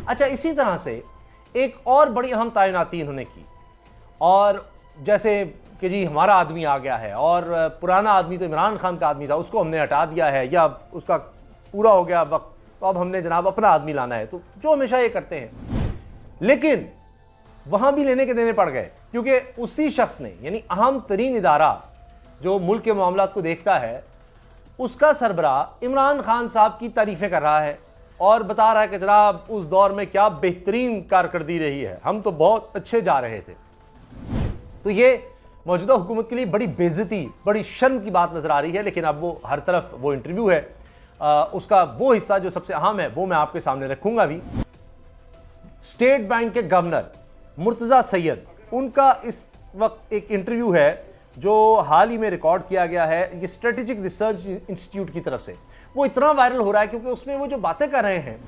अच्छा, इसी तरह से एक और बड़ी अहम तैनाती इन्होंने की, और जैसे कि जी हमारा आदमी आ गया है और पुराना आदमी तो इमरान खान का आदमी था, उसको हमने हटा दिया है या उसका पूरा हो गया वक्त, तो अब हमने जनाब अपना आदमी लाना है, तो जो हमेशा ये करते हैं। लेकिन वहां भी लेने के देने पड़ गए, क्योंकि उसी शख्स ने, यानी अहम तरीन इदारा जो मुल्क के मामलात को देखता है, उसका सरबराह इमरान खान साहब की तारीफें कर रहा है और बता रहा है कि जनाब उस दौर में क्या बेहतरीन कारकर्दगी रही है, हम तो बहुत अच्छे जा रहे थे। तो ये मौजूदा हुकूमत के लिए बड़ी बेइज्जती, बड़ी शर्म की बात नजर आ रही है। लेकिन अब वो हर तरफ वो इंटरव्यू है, उसका वो हिस्सा जो सबसे अहम है वो मैं आपके सामने रखूंगा भी। स्टेट बैंक के गवर्नर मुर्तजा सैयद, उनका इस वक्त एक इंटरव्यू है जो हाल ही में रिकॉर्ड किया गया है, ये स्ट्रेटेजिक रिसर्च इंस्टीट्यूट की तरफ से। वो इतना वायरल हो रहा है क्योंकि उसमें वो जो बातें कर रहे हैं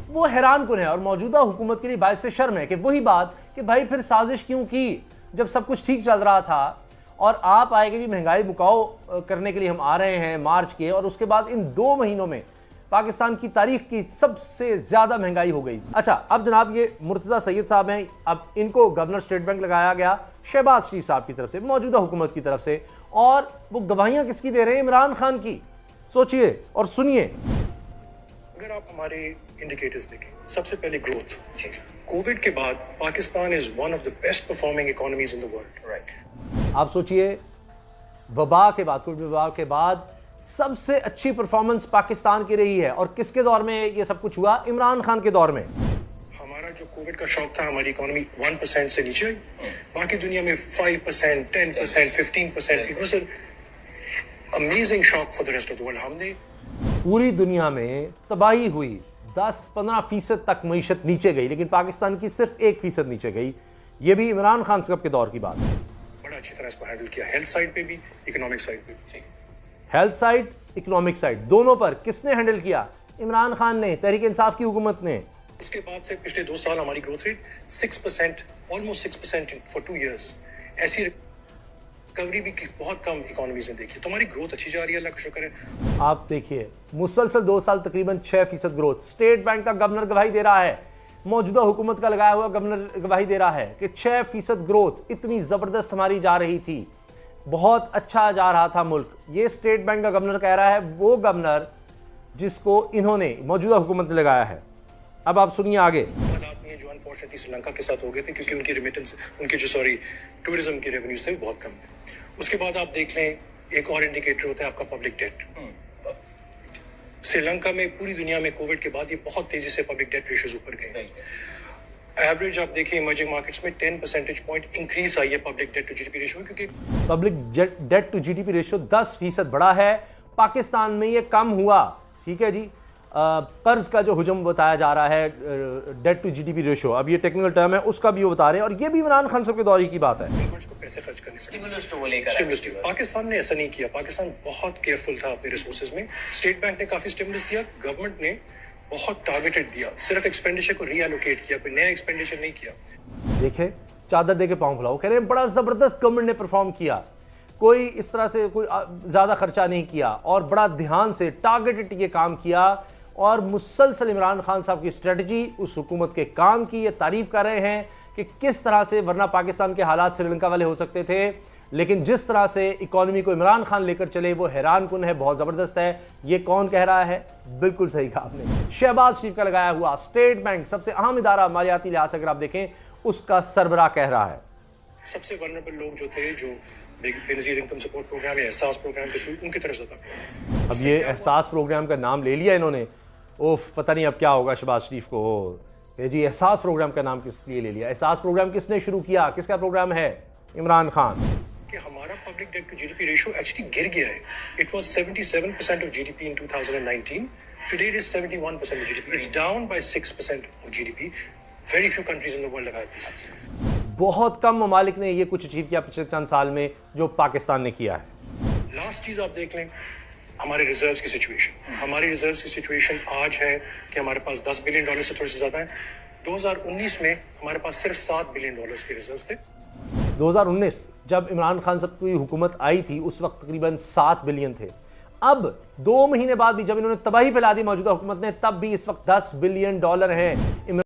वो हैरान कुन है और मौजूदा हुकूमत के लिए बायस से शर्म है कि वही बात कि भाई फिर साजिश क्यों की जब सब कुछ ठीक चल रहा था, और आप आएंगे जी महंगाई मुकाओ करने के लिए हम आ रहे हैं मार्च के, और उसके बाद इन 2 महीनों में पाकिस्तान की तारीख की सबसे ज्यादा महंगाई हो गई। अच्छा, अब जनाब ये मुर्तजा सैयद साहब हैं, अब इनको गवर्नर स्टेट बैंक लगाया गया शहबाज शरीफ साहब की तरफ से, मौजूदा हुकूमत की तरफ से, और वो गवाहियां किसकी दे रहे हैं? इमरान खान की। सोचिए और सुनिए। अगर आप हमारे इंडिकेटर्स देखें, सबसे पहले ग्रोथ, कोविड के बाद Pakistan is one of the best performing economies in the world. Right, आप सोचिए, वबा के बाद, कोविड वबा के बाद सबसे अच्छी परफॉर्मेंस पाकिस्तान की रही है, और किसके दौर में ये सब कुछ हुआ? इमरान खान के दौर में। हमारा जो कोविड का शॉक था, हमारी इकोनॉमी 1% से नीचे आई, बाकी दुनिया में 5%, 10%, 15%, it was an amazing shock for the rest of the world. हमने पूरी दुनिया में तबाही हुई, 10-15% तक मईशत नीचे गई, लेकिन पाकिस्तान की सिर्फ 1% नीचे गई। ये भी इमरान खान साहब के दौर की बात है। बड़ा अच्छी तरह इसको हैंडल किया, हेल्थ साइड पे भी, इकोनॉमिक साइड पे भी। हेल्थ साइड, इकोनॉमिक साइड, दोनों पर किसने हैंडल किया? इमरान खान ने, तहरीक इंसाफ की हुकूमत ने। उसके बाद से पिछले 2 साल हमारी growth rate 6%, almost 6% for 2 years. ऐसी रिकवरी भी बहुत कम इकोनॉमीज ने देखी। तो हमारी ग्रोथ अच्छी जा रही है, अल्लाह का शुक्र है। आप देखिए, मुसलसल 2 साल तकरीबन 6% ग्रोथ। स्टेट बैंक का गवर्नर गवाही दे रहा है, मौजूदा हुकूमत का लगाया हुआ गवर्नर गवाही दे रहा है कि 6% ग्रोथ इतनी जबरदस्त हमारी जा रही थी, बहुत अच्छा जा रहा था मुल्क। ये स्टेट बैंक का गवर्नर कह रहा है, वो गवर्नर जिसको इन्होंने, मौजूदा हुकूमत ने लगाया है। अब आप सुनिए आगे। जो अनफॉर्चुनेटली श्रीलंका के साथ हो गए थे, क्योंकि उनकी रेमिटेंस, उनके जो टूरिज्म के रेवेन्यूज थे वो बहुत कम थे। उसके बाद आप देख लें, एक और इंडिकेटर होता है आपका पब्लिक डेट। श्रीलंका में, पूरी दुनिया में कोविड के बाद ये बहुत तेजी से पब्लिक डेट रेशियोज ऊपर गए। एवरेज आप देखिए इमर्जिंग मार्केट्स में 10 परसेंटेज पॉइंट इंक्रीज आई है public debt to GDP ratio में, क्योंकि public debt to GDP ratio 10% बढ़ा है। पाकिस्तान में ये कम हुआ, ठीक है जी। कर्ज का जो हुजम बताया जा रहा है, डेट टू जीडीपी रेशियो, अब ये टेक्निकल टर्म है, उसका भी वो बता रहे हैं, और ये भी इमरान खान साहब के दौर की बात है। को पैसे खर्च करने, स्टिमुलस टू लेकर पाकिस्तान ने ऐसा नहीं किया। पाकिस्तान बहुत केयरफुल था अपने रिसोर्सेज में। स्टेट बैंक ने काफी स्टिमुलस दिया, गवर्नमेंट ने बहुत टारगेटेड दिया, सिर्फ एक्सपेंडिचर को रीएलोकेट किया, कोई नया एक्सपेंडिचर नहीं किया। देखे, चादर दे के पांव फुलाओ, कह रहे हैं बड़ा जबरदस्त गवर्नमेंट ने परफॉर्म किया, कोई इस तरह से कोई ज्यादा खर्चा नहीं किया, और बड़ा ध्यान से टारगेटेड ये काम किया। और मुसलसल इमरान खान साहब की स्ट्रेटजी, उस हुकूमत के काम की ये तारीफ कर रहे हैं कि किस तरह से, वरना पाकिस्तान के हालात श्रीलंका वाले हो सकते थे, लेकिन जिस तरह से इकोनॉमी को इमरान खान लेकर चले वो हैरान कुन है, बहुत जबरदस्त है। ये कौन कह रहा है? बिल्कुल सही कहा आपने, शहबाज शरीफ का लगाया हुआ स्टेट बैंक, सबसे अहम इदारा मालियाती लिहाज से अगर आप देखें, उसका सरबराह कह रहा है। सबसे वल्नरेबल लोग जो थे, जो बेनजीर इनकम सपोर्ट प्रोग्राम या एहसास प्रोग्राम के थ्रू, उनकी तरफ से था। अब ये एहसास प्रोग्राम का नाम ले लिया इन्होंने, ओफ, पता नहीं अब क्या होगा शहबाज शरीफ को। जी, एहसास प्रोग्राम का नाम किस लिए ले लिया? एहसास प्रोग्राम किसने शुरू किया? किसका प्रोग्राम है? इमरान खान। कि हमारा public debt to GDP ratio actually गिर गया है। It was 77% of GDP in 2019, today it is 71% of GDP. It's down by 6% of GDP. Very few countries in the world have this. बहुत कम ममालिक ने ये कुछ अचीव किया पिछले चंद साल में जो पाकिस्तान ने किया है। लास्ट चीज आप देख लें, हमारे रिजर्व्स की सिचुएशन। हमारी रिजर्व्स की सिचुएशन आज है कि हमारे पास $10 बिलियन से थोड़े से ज्यादा है। 2019 में हमारे पास सिर्फ $7 बिलियन के रिजर्व्स थे। 2019 जब इमरान खान साहब की हुकूमत आई थी, उस वक्त तकरीबन 7 बिलियन थे। अब 2 महीने बाद भी जब इन्होंने तबाही फैला दी मौजूदा हुकूमत ने, तब भी इस वक्त $10 बिलियन हैं।